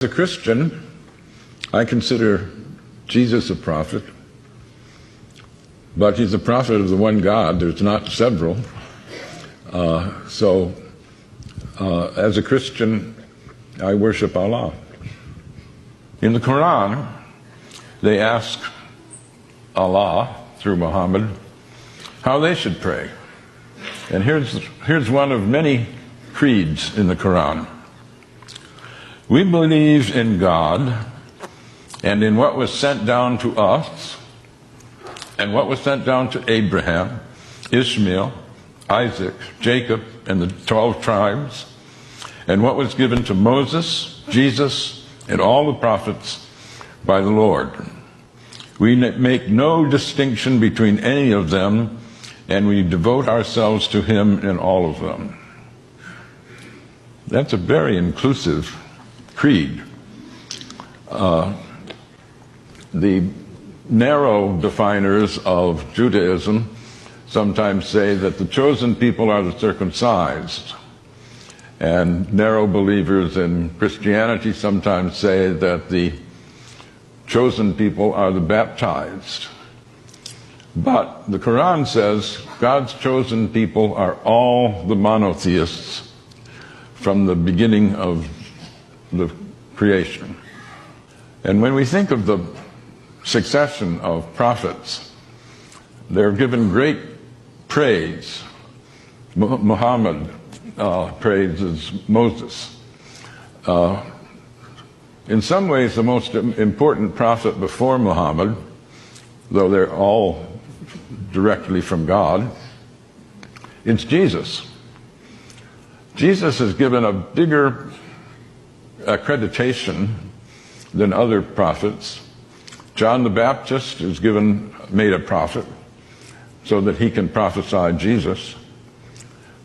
As a Christian, I consider Jesus a prophet, but he's a prophet of the one God. There's not several. As a Christian, I worship Allah. In the Quran, they ask Allah, through Muhammad, how they should pray. And here's one of many creeds in the Quran. We believe in God and in what was sent down to us and what was sent down to Abraham, Ishmael, Isaac, Jacob, and the 12 tribes, and what was given to Moses, Jesus, and all the prophets by the Lord. We make no distinction between any of them, and we devote ourselves to Him in all of them. That's a very inclusive creed. The narrow definers of Judaism sometimes say that the chosen people are the circumcised, and narrow believers in Christianity sometimes say that the chosen people are the baptized. But the Quran says God's chosen people are all the monotheists from the beginning of the creation. And when we think of the succession of prophets, they're given great praise. Muhammad praises Moses. In some ways, the most important prophet before Muhammad, though they're all directly from God, it's Jesus. Jesus is given a bigger accreditation than other prophets. John the Baptist is made a prophet so that he can prophesy Jesus.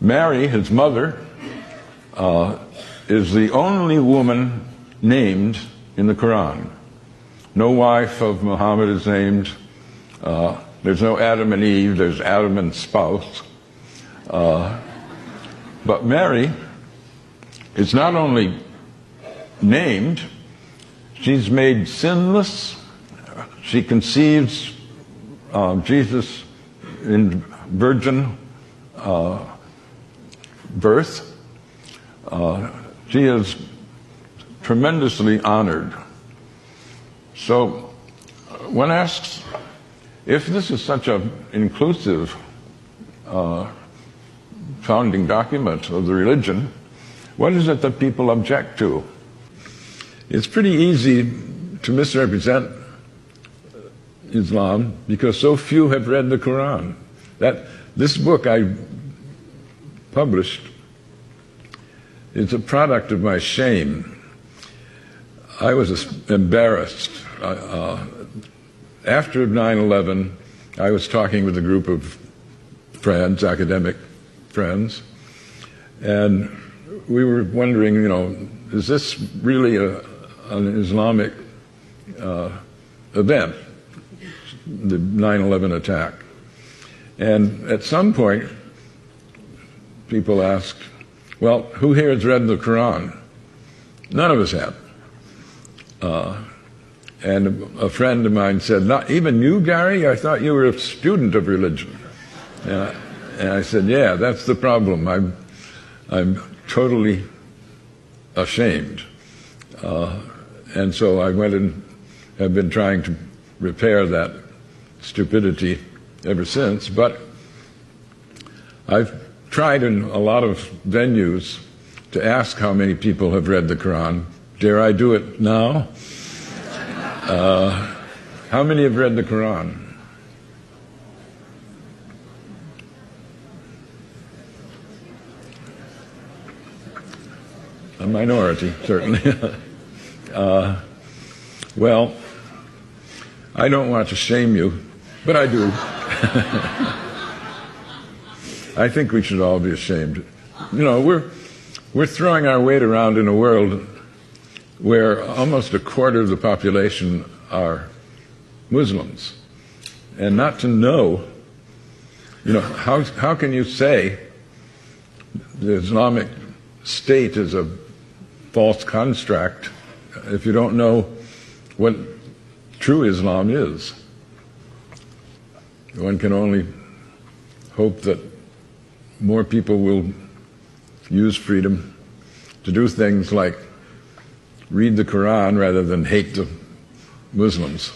Mary, his mother, is the only woman named in the Quran. No wife of Muhammad is named. There's no Adam and Eve, there's Adam and spouse. But Mary is not only named, she's made sinless. She conceives Jesus in virgin birth. She is tremendously honored. So one asks, if this is such an inclusive founding document of the religion, what is it that people object to? It's pretty easy to misrepresent Islam because so few have read the Quran. This book I published is a product of my shame. I was embarrassed. After 9/11, I was talking with a group of friends, academic friends, and we were wondering, is this really an Islamic event, the 9/11 attack? And at some point, people asked, well, who here has read the Quran? None of us have. And a friend of mine said, not even you, Gary? I thought you were a student of religion. And I said, yeah, that's the problem. I'm totally ashamed. And so I went and have been trying to repair that stupidity ever since. But I've tried in a lot of venues to ask how many people have read the Quran. Dare I do it now? How many have read the Quran? A minority, certainly. Well, I don't want to shame you, but I do. I think we should all be ashamed. We're throwing our weight around in a world where almost a quarter of the population are Muslims. And not to know, how can you say the Islamic State is a false construct if you don't know what true Islam is. One can only hope that more people will use freedom to do things like read the Quran rather than hate the Muslims.